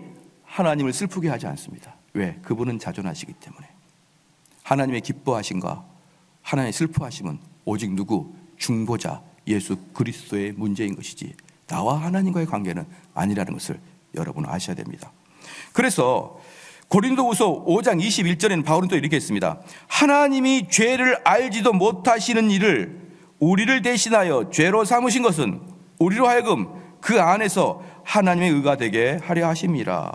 하나님을 슬프게 하지 않습니다. 왜? 그분은 자존하시기 때문에. 하나님의 기뻐하심과 하나님의 슬퍼하심은 오직 누구? 중보자 예수 그리스도의 문제인 것이지 나와 하나님과의 관계는 아니라는 것을 여러분 아셔야 됩니다. 그래서 고린도후서 5장 21절에는 바울은 또 이렇게 했습니다. 하나님이 죄를 알지도 못하시는 일을 우리를 대신하여 죄로 삼으신 것은 우리로 하여금 그 안에서 하나님의 의가 되게 하려 하심이라.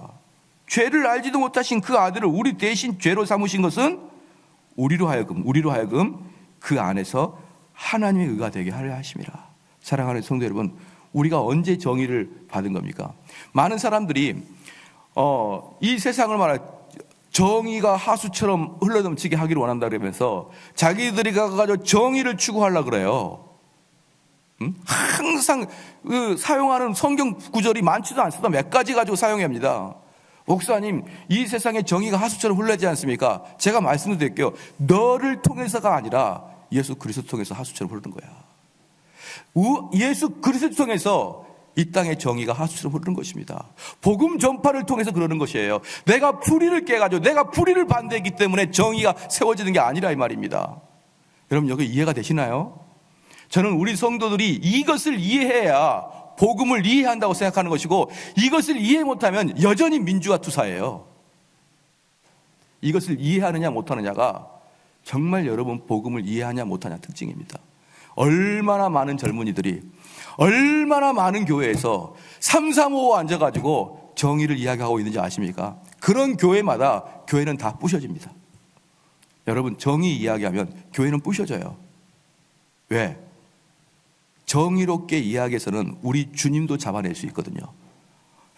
죄를 알지도 못하신 그 아들을 우리 대신 죄로 삼으신 것은 우리로 하여금 그 안에서 하나님의 의가 되게 하려 하심이라. 사랑하는 성도 여러분, 우리가 언제 정의를 받은 겁니까? 많은 사람들이 이 세상을 말해 정의가 하수처럼 흘러넘치게 하기를 원한다 그러면서 자기들이 가가지고 정의를 추구하려고 그래요. 항상 사용하는 성경 구절이 많지도 않습니다. 몇 가지 가지고 사용합니다. 목사님, 이 세상에 정의가 하수처럼 흘러지 않습니까? 제가 말씀드릴게요. 너를 통해서가 아니라 예수 그리스도 통해서 하수처럼 흐르는 거야. 예수 그리스도 통해서 이 땅의 정의가 하수처럼 흐르는 것입니다. 복음 전파를 통해서 그러는 것이에요. 내가 불의를 깨가지고 내가 불의를 반대했기 때문에 정의가 세워지는 게 아니라 이 말입니다. 여러분 여기 이해가 되시나요? 저는 우리 성도들이 이것을 이해해야 복음을 이해한다고 생각하는 것이고, 이것을 이해 못하면 여전히 민주화 투사예요. 이것을 이해하느냐 못하느냐가 정말 여러분 복음을 이해하냐 못하냐 특징입니다. 얼마나 많은 젊은이들이 얼마나 많은 교회에서 335 앉아가지고 정의를 이야기하고 있는지 아십니까? 그런 교회마다 교회는 다 부셔집니다. 여러분 정의 이야기하면 교회는 부셔져요. 왜? 정의롭게 이야기해서는 우리 주님도 잡아낼 수 있거든요.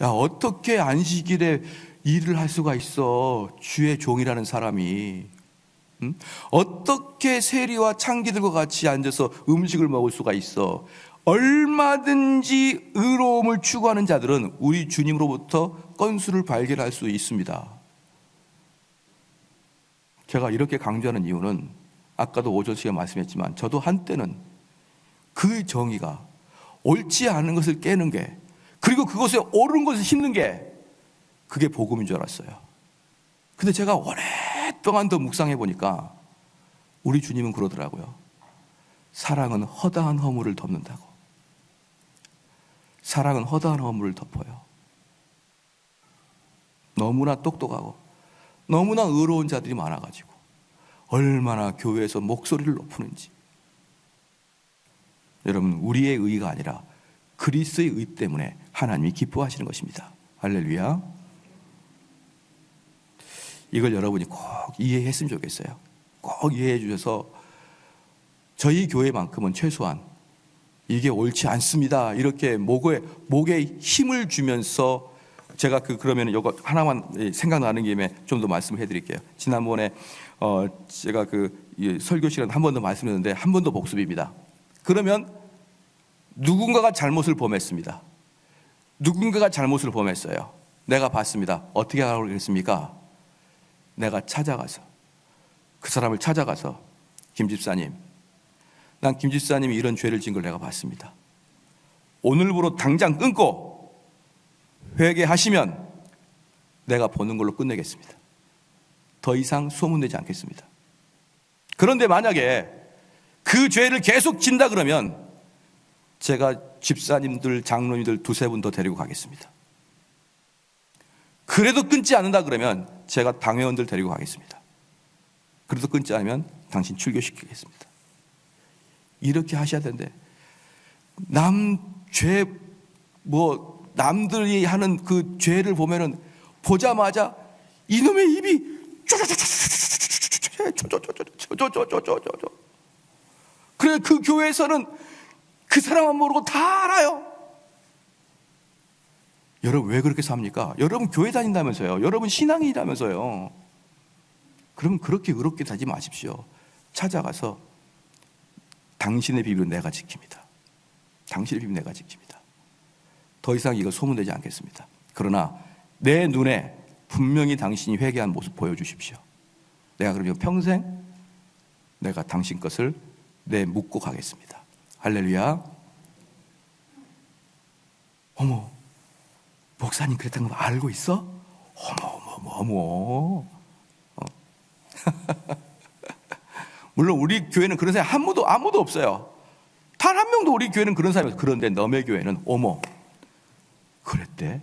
야, 어떻게 안식일에 일을 할 수가 있어? 주의 종이라는 사람이. 어떻게 세리와 창기들과 같이 앉아서 음식을 먹을 수가 있어? 얼마든지 의로움을 추구하는 자들은 우리 주님으로부터 건수를 발견할 수 있습니다. 제가 이렇게 강조하는 이유는 아까도 오전 시간에 말씀했지만 저도 한때는 그 정의가 옳지 않은 것을 깨는 게, 그리고 그것에 옳은 것을 심는 게, 그게 복음인 줄 알았어요. 근데 제가 오랫동안 더 묵상해 보니까 우리 주님은 그러더라고요. 사랑은 허다한 허물을 덮는다고. 사랑은 허다한 허물을 덮어요. 너무나 똑똑하고 너무나 의로운 자들이 많아가지고 얼마나 교회에서 목소리를 높이는지. 여러분, 우리의 의가 아니라 그리스도의 의 때문에 하나님이 기뻐하시는 것입니다. 할렐루야. 이걸 여러분이 꼭 이해했으면 좋겠어요. 꼭 이해해 주셔서 저희 교회만큼은 최소한 이게 옳지 않습니다, 이렇게 목에 힘을 주면서, 제가 그러면 이거 하나만 생각나는 김에 좀 더 말씀을 해드릴게요. 지난번에 제가 설교 시간에 한 번 더 말씀드렸는데 한 번 더 복습입니다. 그러면 누군가가 잘못을 범했습니다. 누군가가 잘못을 범했어요. 내가 봤습니다. 어떻게 하라고 그랬습니까? 내가 찾아가서, 그 사람을 찾아가서, 김 집사님, 난 김 집사님이 이런 죄를 지은 걸 내가 봤습니다. 오늘부로 당장 끊고 회개하시면 내가 보는 걸로 끝내겠습니다. 더 이상 소문내지 않겠습니다. 그런데 만약에 그 죄를 계속 진다 그러면 제가 집사님들, 장로님들 두세 분 더 데리고 가겠습니다. 그래도 끊지 않는다 그러면 제가 당회원들 데리고 가겠습니다. 그래도 끊지 않으면 당신 출교시키겠습니다. 이렇게 하셔야 되는데, 남들이 하는 그 죄를 보면은 보자마자 이놈의 입이 그래, 그 교회에서는 그 사람만 모르고 다 알아요. 여러분, 왜 그렇게 삽니까? 여러분 교회 다닌다면서요. 여러분 신앙이라면서요. 그럼 그렇게 의롭게 살지 마십시오. 찾아가서 당신의 비밀은 내가 지킵니다. 당신의 비밀은 내가 지킵니다. 더 이상 이거 소문내지 않겠습니다. 그러나 내 눈에 분명히 당신이 회개한 모습 보여주십시오. 내가 그러면 평생 내가 당신 것을 묻고 가겠습니다. 할렐루야. 어머, 목사님 그랬다는 거 알고 있어? 어머. 물론 우리 교회는 그런 사람이 아무도 없어요. 단 한 명도 우리 교회는 그런 사람이 없어요. 그런데 너의 교회는 어머, 그랬대?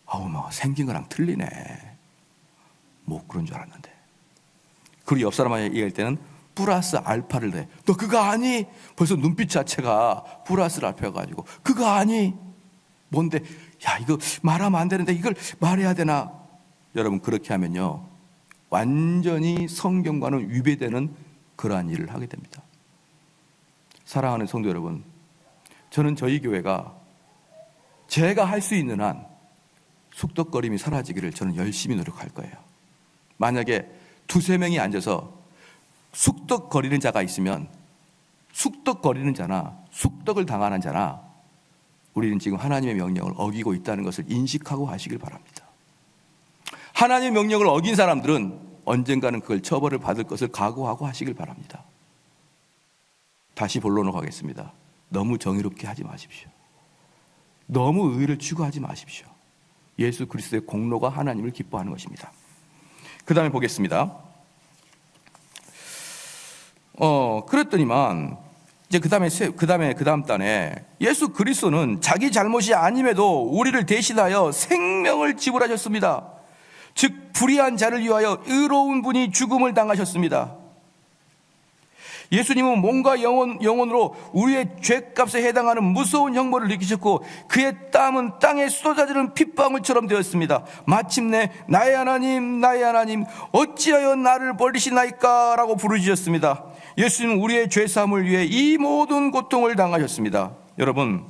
어머, 생긴 거랑 틀리네. 뭐 그런 줄 알았는데. 그리고 옆 사람한테 얘기할 때는 플러스 알파를 내. 너 그거 아니? 벌써 눈빛 자체가 플러스 알파여가지고 그거 아니? 뭔데? 야, 이거 말하면 안 되는데 이걸 말해야 되나? 여러분, 그렇게 하면요 완전히 성경과는 위배되는 그러한 일을 하게 됩니다. 사랑하는 성도 여러분, 저는 저희 교회가 제가 할 수 있는 한 숙덕거림이 사라지기를 저는 열심히 노력할 거예요. 만약에 두세 명이 앉아서 숙덕거리는 자가 있으면 숙덕거리는 자나 숙덕을 당하는 자나 우리는 지금 하나님의 명령을 어기고 있다는 것을 인식하고 하시길 바랍니다. 하나님의 명령을 어긴 사람들은 언젠가는 그걸 처벌을 받을 것을 각오하고 하시길 바랍니다. 다시 본론으로 가겠습니다. 너무 정의롭게 하지 마십시오. 너무 의를 추구하지 마십시오. 예수 그리스도의 공로가 하나님을 기뻐하는 것입니다. 그 다음에 보겠습니다. 그랬더니만 이제 그 다음 단에 예수 그리스도는 자기 잘못이 아님에도 우리를 대신하여 생명을 지불하셨습니다. 즉 불의한 자를 위하여 의로운 분이 죽음을 당하셨습니다. 예수님은 몸과 영혼으로 우리의 죄값에 해당하는 무서운 형벌을 느끼셨고 그의 땀은 땅에 쏟아지는 핏방울처럼 되었습니다. 마침내 나의 하나님 어찌하여 나를 버리시나이까 라고 부르짖었습니다. 예수님은 우리의 죄사함을 위해 이 모든 고통을 당하셨습니다. 여러분,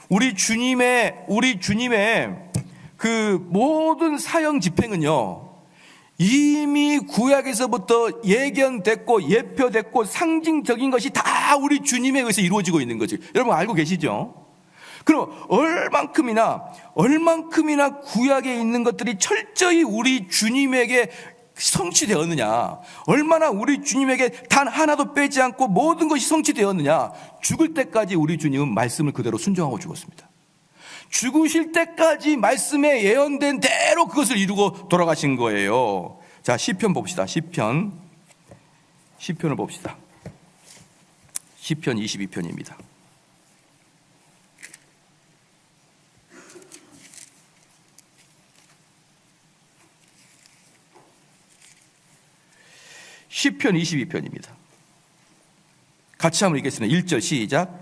우리 주님의 그 모든 사형 집행은요 이미 구약에서부터 예견됐고 예표됐고 상징적인 것이 다 우리 주님에 의해서 이루어지고 있는 거지. 여러분 알고 계시죠? 그럼 얼만큼이나 구약에 있는 것들이 철저히 우리 주님에게 성취되었느냐, 얼마나 우리 주님에게 단 하나도 빼지 않고 모든 것이 성취되었느냐. 죽을 때까지 우리 주님은 말씀을 그대로 순종하고 죽었습니다. 죽으실 때까지 말씀에 예언된 대로 그것을 이루고 돌아가신 거예요. 자, 시편 봅시다. 시편을 봅시다. 시편 22편입니다. 시편 22편입니다. 같이 한번 읽겠습니다. 1절 시작.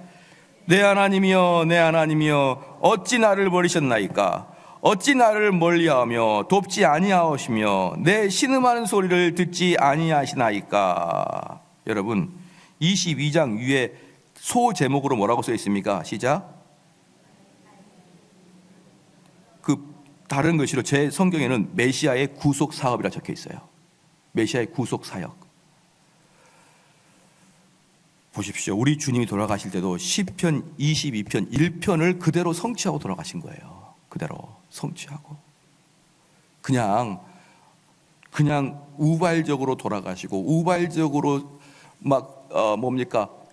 내 하나님이여 내 하나님이여 어찌 나를 버리셨나이까. 어찌 나를 멀리하며 돕지 아니하시며 내 신음하는 소리를 듣지 아니하시나이까. 여러분 22장 위에 소 제목으로 뭐라고 써 있습니까? 시작. 그 다른 글씨로 제 성경에는 메시아의 구속 사업이라 적혀 있어요. 메시아의 구속 사역. 보십시오. 우리 주님이 돌아가실 때도 시편 22편 1편을 그대로 성취하고 돌아가신 거예요. 그대로 성취하고 그냥 우발적으로 돌아가시고 우발적으로 막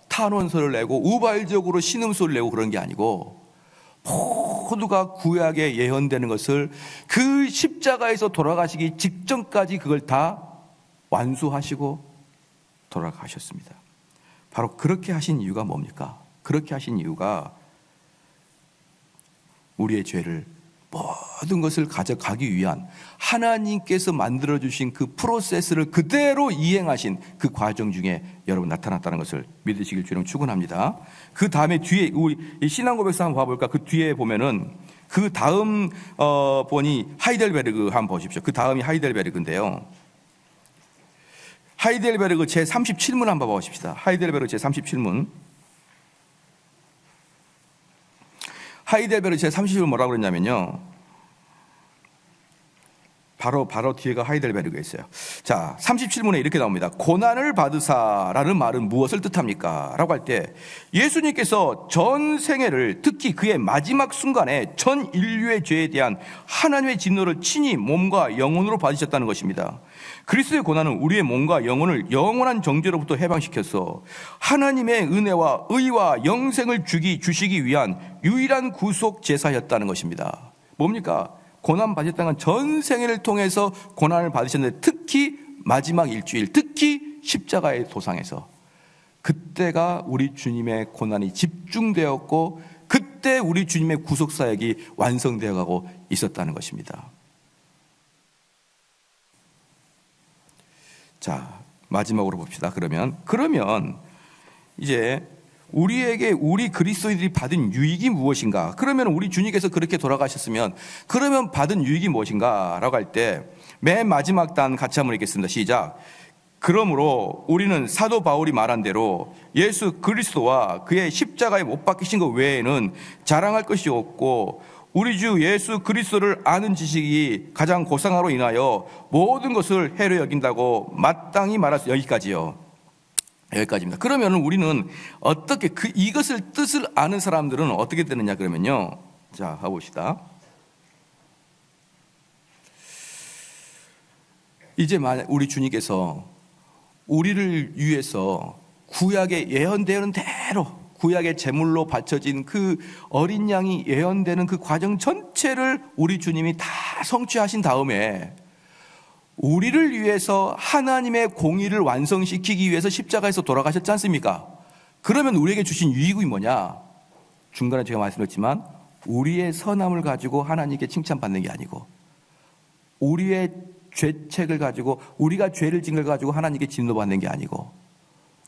탄원서를 내고 우발적으로 신음소리를 내고 그런 게 아니고 모두가 구약에 예언되는 것을 그 십자가에서 돌아가시기 직전까지 그걸 다 완수하시고 돌아가셨습니다. 바로 그렇게 하신 이유가 뭡니까? 그렇게 하신 이유가 우리의 죄를 모든 것을 가져가기 위한 하나님께서 만들어주신 그 프로세스를 그대로 이행하신 그 과정 중에 여러분 나타났다는 것을 믿으시길 주님 축원합니다. 그 다음에 뒤에 우리 신앙고백서 한번 봐볼까? 그 뒤에 보면은 그 다음 본이 하이델베르그 한번 보십시오. 그 다음이 하이델베르그인데요. 하이델베르그 제37문 한번 보십시다. 하이델베르그 제37문. 하이델베르그 제37문 뭐라고 그랬냐면요. 바로 뒤에가 하이델베르그에 있어요. 자, 37문에 이렇게 나옵니다. 고난을 받으사라는 말은 무엇을 뜻합니까? 라고 할 때 예수님께서 전 생애를 특히 그의 마지막 순간에 전 인류의 죄에 대한 하나님의 진노를 친히 몸과 영혼으로 받으셨다는 것입니다. 그리스도의 고난은 우리의 몸과 영혼을 영원한 정죄로부터 해방시켜서 하나님의 은혜와 의와 영생을 주시기 위한 유일한 구속 제사였다는 것입니다. 뭡니까? 고난 받으셨다는 건 전 생애를 통해서 고난을 받으셨는데 특히 마지막 일주일, 특히 십자가의 도상에서 그때가 우리 주님의 고난이 집중되었고 그때 우리 주님의 구속사역이 완성되어 가고 있었다는 것입니다. 자, 마지막으로 봅시다. 그러면 이제 우리 그리스도인들이 받은 유익이 무엇인가? 그러면 우리 주님께서 그렇게 돌아가셨으면 그러면 받은 유익이 무엇인가? 라고 할 때 맨 마지막 단 같이 한번 읽겠습니다. 시작. 그러므로 우리는 사도 바울이 말한 대로 예수 그리스도와 그의 십자가에 못 박히신 것 외에는 자랑할 것이 없고 우리 주 예수 그리스도를 아는 지식이 가장 고상하로 인하여 모든 것을 해로 여긴다고 마땅히 말할 수 여기까지요. 여기까지입니다. 그러면 우리는 어떻게 이것을 뜻을 아는 사람들은 어떻게 되느냐 그러면요. 자, 가봅시다. 이제 만약 우리 주님께서 우리를 위해서 구약에 예언되는 대로 구약의 제물로 바쳐진 그 어린 양이 예언되는 그 과정 전체를 우리 주님이 다 성취하신 다음에 우리를 위해서 하나님의 공의를 완성시키기 위해서 십자가에서 돌아가셨지 않습니까? 그러면 우리에게 주신 유익이 뭐냐? 중간에 제가 말씀드렸지만 우리의 선함을 가지고 하나님께 칭찬받는 게 아니고 우리의 죄책을 가지고 우리가 죄를 지은 걸 가지고 하나님께 진노받는 게 아니고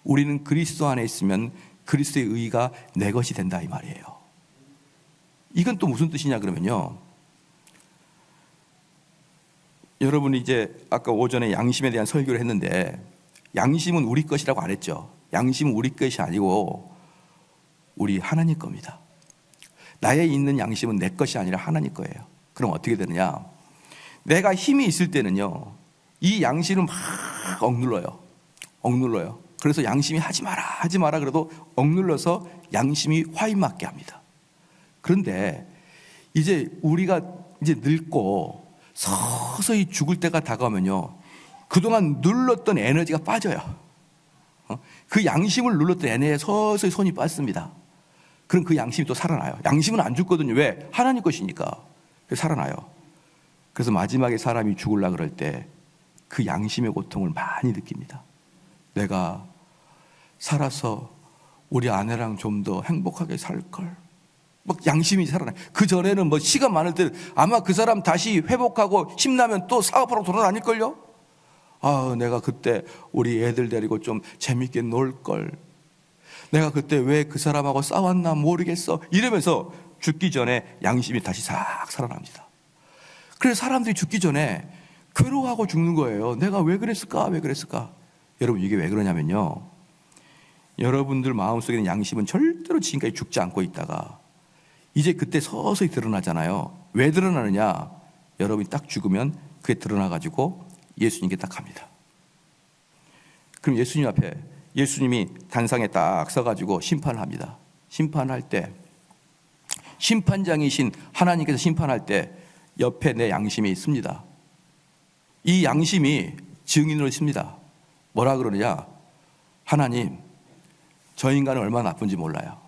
우리는 그리스도 안에 있으면 그리스도의 의가 내 것이 된다 이 말이에요. 이건 또 무슨 뜻이냐 그러면요. 여러분이 이제 아까 오전에 양심에 대한 설교를 했는데 양심은 우리 것이라고 안 했죠. 양심은 우리 것이 아니고 우리 하나님 겁니다. 나에 있는 양심은 내 것이 아니라 하나님 거예요. 그럼 어떻게 되느냐? 내가 힘이 있을 때는요. 이 양심은 막 억눌러요. 그래서 양심이 하지 마라 그래도 억눌러서 양심이 화인맞게 합니다. 그런데 이제 우리가 이제 늙고 서서히 죽을 때가 다가오면요, 그동안 눌렀던 에너지가 빠져요. 그 양심을 눌렀던 에너지에 서서히 손이 빠집니다. 그럼 그 양심이 또 살아나요. 양심은 안 죽거든요. 왜? 하나님 것이니까. 살아나요. 그래서 마지막에 사람이 죽으려고 그럴 때 그 양심의 고통을 많이 느낍니다. 내가 살아서 우리 아내랑 좀 더 행복하게 살걸. 막 양심이 살아나요. 그 전에는 뭐 시간 많을 때 아마 그 사람 다시 회복하고 힘나면 또 사업하러 돌아다닐걸요. 아, 내가 그때 우리 애들 데리고 좀 재밌게 놀걸. 내가 그때 왜 그 사람하고 싸웠나 모르겠어. 이러면서 죽기 전에 양심이 다시 싹 살아납니다. 그래서 사람들이 죽기 전에 괴로워하고 죽는 거예요. 내가 왜 그랬을까? 여러분, 이게 왜 그러냐면요, 여러분들 마음속에 있는 양심은 절대로 지금까지 죽지 않고 있다가 이제 그때 서서히 드러나잖아요. 왜 드러나느냐? 여러분이 딱 죽으면 그게 드러나가지고 예수님께 딱 갑니다. 그럼 예수님 앞에, 예수님이 단상에 딱 서가지고 심판을 합니다. 심판할 때, 심판장이신 하나님께서 심판할 때 옆에 내 양심이 있습니다. 이 양심이 증인으로 있습니다. 뭐라 그러느냐? 하나님, 저 인간은 얼마나 나쁜지 몰라요.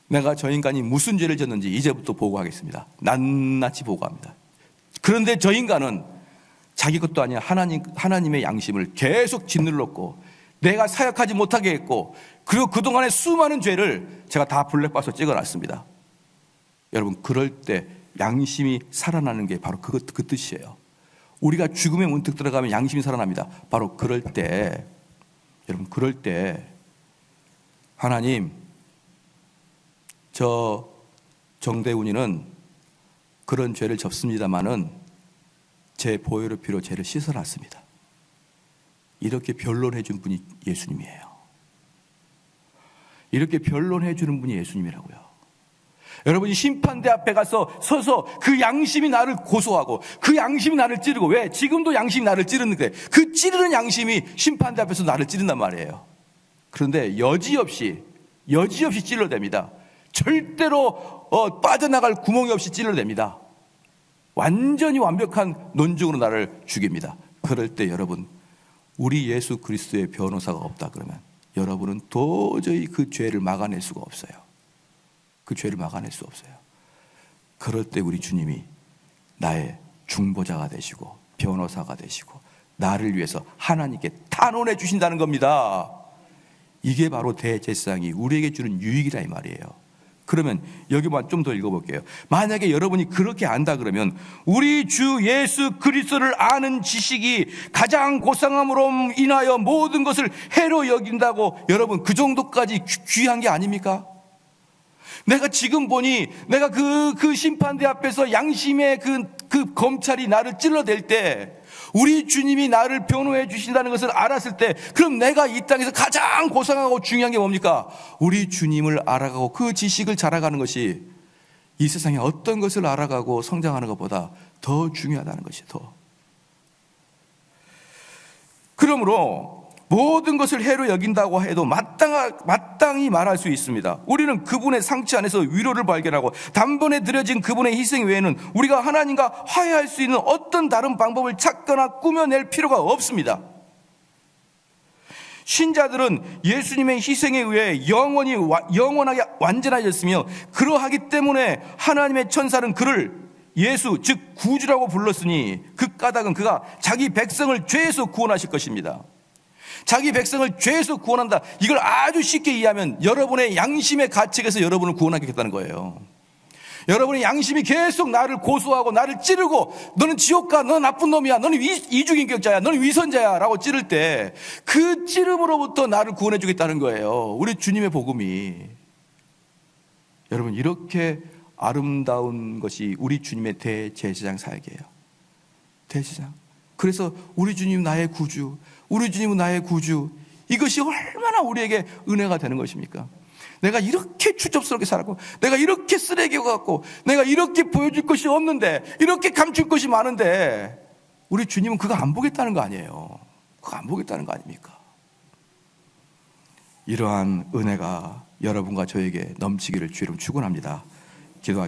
내가 저 인간이 무슨 죄를 졌는지 이제부터 보고하겠습니다. 낱낱이 보고합니다. 그런데 저 인간은 자기 것도 아니야 하나님의 양심을 계속 짓눌렀고 내가 사역하지 못하게 했고, 그리고 그동안의 수많은 죄를 제가 다 블랙박스로 찍어놨습니다. 여러분, 그럴 때 양심이 살아나는 게 바로 그 뜻이에요. 우리가 죽음에 문득 들어가면 양심이 살아납니다. 바로 그럴 때, 여러분, 그럴 때 하나님, 저 정대훈이는 그런 죄를 졌습니다마는 제 보혈의 피로 죄를 씻어놨습니다. 이렇게 변론해 준 분이 예수님이에요. 이렇게 변론해 주는 분이 예수님이라고요. 여러분이 심판대 앞에 가서 서서 그 양심이 나를 고소하고 그 양심이 나를 찌르고, 왜? 지금도 양심이 나를 찌르는데 그 찌르는 양심이 심판대 앞에서 나를 찌른단 말이에요. 그런데 여지없이 찔러댑니다. 절대로 빠져나갈 구멍이 없이 찔러댑니다. 완전히 완벽한 논증으로 나를 죽입니다. 그럴 때 여러분, 우리 예수 그리스도의 변호사가 없다 그러면 여러분은 도저히 그 죄를 막아낼 수가 없어요. 그 죄를 막아낼 수 없어요. 그럴 때 우리 주님이 나의 중보자가 되시고 변호사가 되시고 나를 위해서 하나님께 탄원해 주신다는 겁니다. 이게 바로 대제사장이 우리에게 주는 유익이라 이 말이에요. 그러면 여기만 좀 더 읽어볼게요. 만약에 여러분이 그렇게 안다 그러면 우리 주 예수 그리스도를 아는 지식이 가장 고상함으로 인하여 모든 것을 해로 여긴다고, 여러분, 그 정도까지 귀한 게 아닙니까? 내가 지금 보니 내가 그 심판대 앞에서 양심의 그 검찰이 나를 찔러댈 때 우리 주님이 나를 변호해 주신다는 것을 알았을 때, 그럼 내가 이 땅에서 가장 고상하고 중요한 게 뭡니까? 우리 주님을 알아가고 그 지식을 자라가는 것이 이 세상에 어떤 것을 알아가고 성장하는 것보다 더 중요하다는 것이 더. 그러므로 모든 것을 해로 여긴다고 해도 마땅히 말할 수 있습니다. 우리는 그분의 상처 안에서 위로를 발견하고 단번에 드려진 그분의 희생 외에는 우리가 하나님과 화해할 수 있는 어떤 다른 방법을 찾거나 꾸며낼 필요가 없습니다. 신자들은 예수님의 희생에 의해 영원하게 완전해졌으며, 그러하기 때문에 하나님의 천사는 그를 예수, 즉 구주라고 불렀으니 그 까닭은 그가 자기 백성을 죄에서 구원하실 것입니다. 자기 백성을 죄에서 구원한다. 이걸 아주 쉽게 이해하면 여러분의 양심의 가책에서 여러분을 구원하겠다는 거예요. 여러분의 양심이 계속 나를 고소하고 나를 찌르고 너는 지옥 가, 너는 나쁜 놈이야, 너는 이중인격자야, 너는 위선자야 라고 찌를 때 그 찌름으로부터 나를 구원해 주겠다는 거예요. 우리 주님의 복음이. 여러분, 이렇게 아름다운 것이 우리 주님의 대제사장 사역이에요. 대제사장. 그래서 우리 주님 나의 구주, 우리 주님은 나의 구주, 이것이 얼마나 우리에게 은혜가 되는 것입니까? 내가 이렇게 추접스럽게 살았고, 내가 이렇게 쓰레기 같고, 내가 이렇게 보여줄 것이 없는데, 이렇게 감출 것이 많은데, 우리 주님은 그거 안 보겠다는 거 아니에요. 그거 안 보겠다는 거 아닙니까? 이러한 은혜가 여러분과 저에게 넘치기를 주로 축원합니다. 기도하겠습니다.